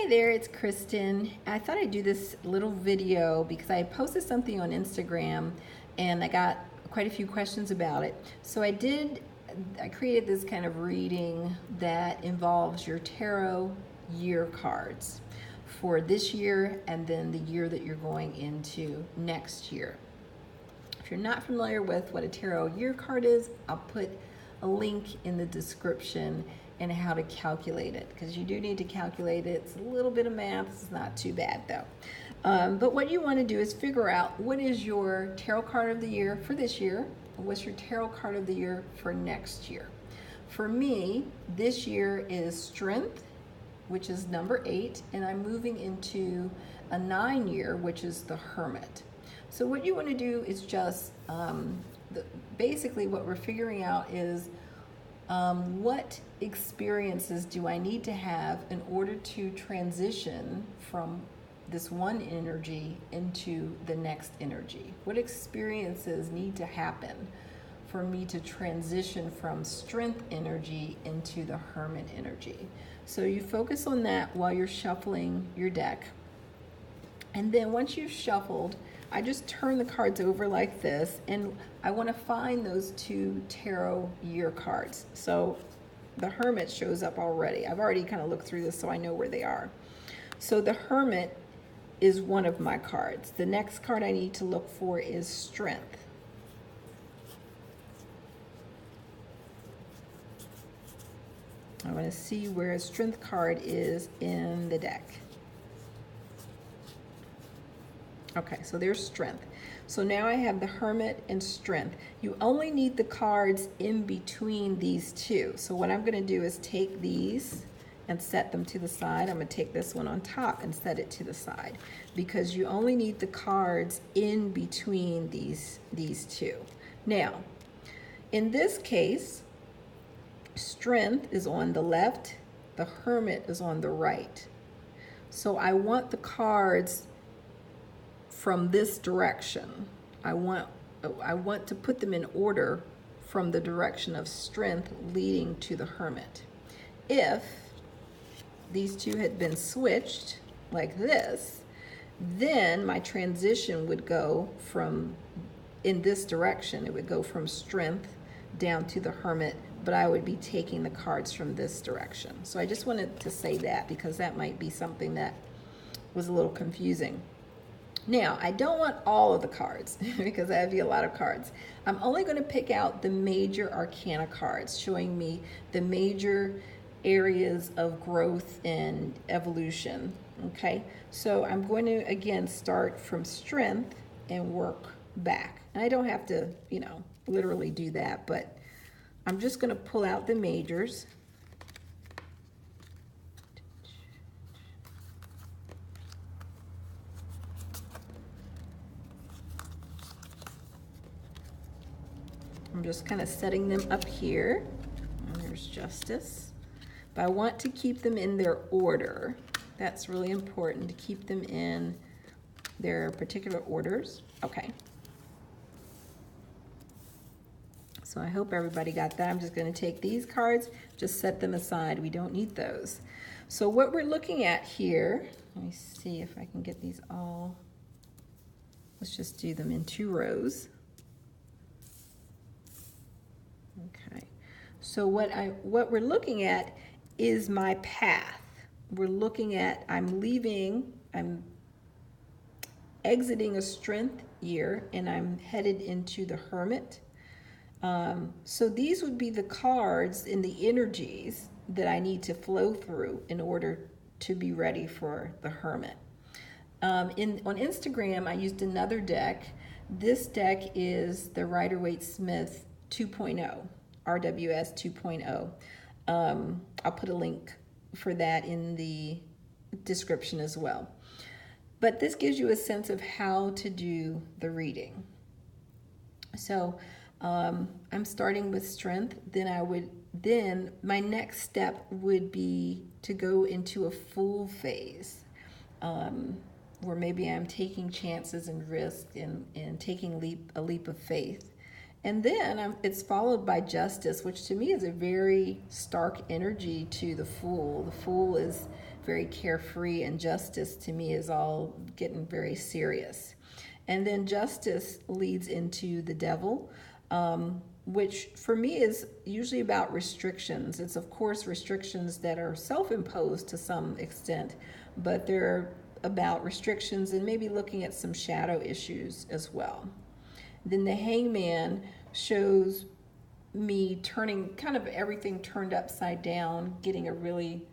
Hey there, it's Kristen. I thought I'd do this little video because I posted something on Instagram and I got quite a few questions about it. So I created this kind of reading that involves your tarot year cards for this year and then the year that you're going into next year. If you're not familiar with what a tarot year card is, I'll put a link in the description and how to calculate it, because you do need to calculate it. It's a little bit of math. It's not too bad though. But what you want to do is figure out what is your tarot card of the year for this year, and what's your tarot card of the year for next year. For me, this year is Strength, which is number 8, and I'm moving into a 9 year, which is the Hermit. So what you want to do is just, basically what we're figuring out is what experiences do I need to have in order to transition from this one energy into the next energy? What experiences need to happen for me to transition from Strength energy into the Hermit energy? So you focus on that while you're shuffling your deck. And then once you've shuffled, I just turn the cards over like this, and I want to find those 2 tarot year cards. So the Hermit shows up already. I've already kind of looked through this so I know where they are. So the Hermit is one of my cards. The next card I need to look for is Strength. I want to see where a Strength card is in the deck. Okay, so there's Strength. So now I have the Hermit and Strength. You only need the cards in between these two. So what I'm going to do is take these and set them to the side. I'm going to take this one on top and set it to the side, because you only need the cards in between these two. Now, in this case, Strength is on the left, the Hermit is on the right. So I want the cards from this direction. I want to put them in order from the direction of Strength leading to the Hermit. If these two had been switched like this, then my transition would go from, in this direction, it would go from Strength down to the Hermit, but I would be taking the cards from this direction. So I just wanted to say that, because that might be something that was a little confusing. Now, I don't want all of the cards because I have a lot of cards. I'm only going to pick out the Major Arcana cards, showing me the major areas of growth and evolution. Okay, so I'm going to, again, start from Strength and work back. And I don't have to, literally do that, but I'm just going to pull out the majors. I'm just kind of setting them up here. And there's Justice. But I want to keep them in their order. That's really important, to keep them in their particular orders. Okay. So I hope everybody got that. I'm just going to take these cards, just set them aside. We don't need those. So what we're looking at here, let me see if I can get these all. Let's just do them in 2 rows. Okay, so what we're looking at is my path. We're looking at, I'm exiting a Strength year and I'm headed into the Hermit. So these would be the cards in the energies that I need to flow through in order to be ready for the Hermit. On Instagram, I used another deck. This deck is the Rider-Waite-Smith 2.0, RWS 2.0. I'll put a link for that in the description as well. But this gives you a sense of how to do the reading. So I'm starting with Strength. Then my next step would be to go into a Fool phase, where maybe I'm taking chances and risks and taking a leap of faith. And then it's followed by Justice, which to me is a very stark energy to the Fool. The Fool is very carefree, and Justice to me is all getting very serious. And then Justice leads into the Devil, which for me is usually about restrictions. It's, of course, restrictions that are self-imposed to some extent, but they're about restrictions and maybe looking at some shadow issues as well. Then the Hangman shows me turning kind of everything turned upside down, getting a really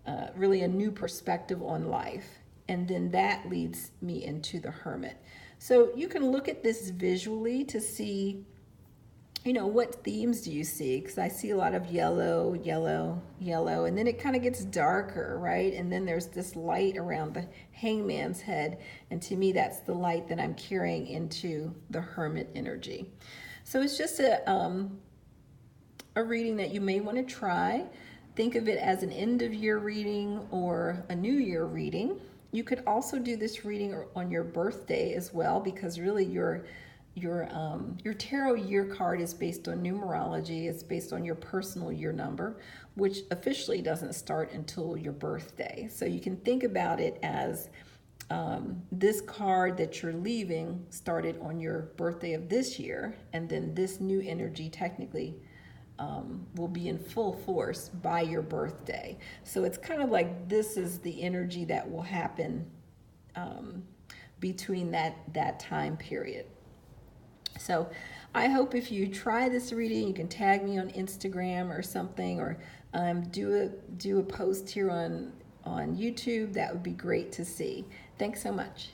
a new perspective on life. And then that leads me into the Hermit. So you can look at this visually to see, what themes do you see? Because I see a lot of yellow, yellow, yellow, and then it kind of gets darker, right? And then there's this light around the Hangman's head, and to me that's the light that I'm carrying into the Hermit energy. So it's just a reading that you may want to try. Think of it as an end of year reading or a new year reading. You could also do this reading on your birthday as well, because really your tarot year card is based on numerology. It's based on your personal year number, which officially doesn't start until your birthday. So you can think about it as this card that you're leaving started on your birthday of this year, and then this new energy technically will be in full force by your birthday. So it's kind of like this is the energy that will happen between that time period. So I hope if you try this reading, you can tag me on Instagram or something, or do a post here on YouTube. That would be great to see. Thanks so much.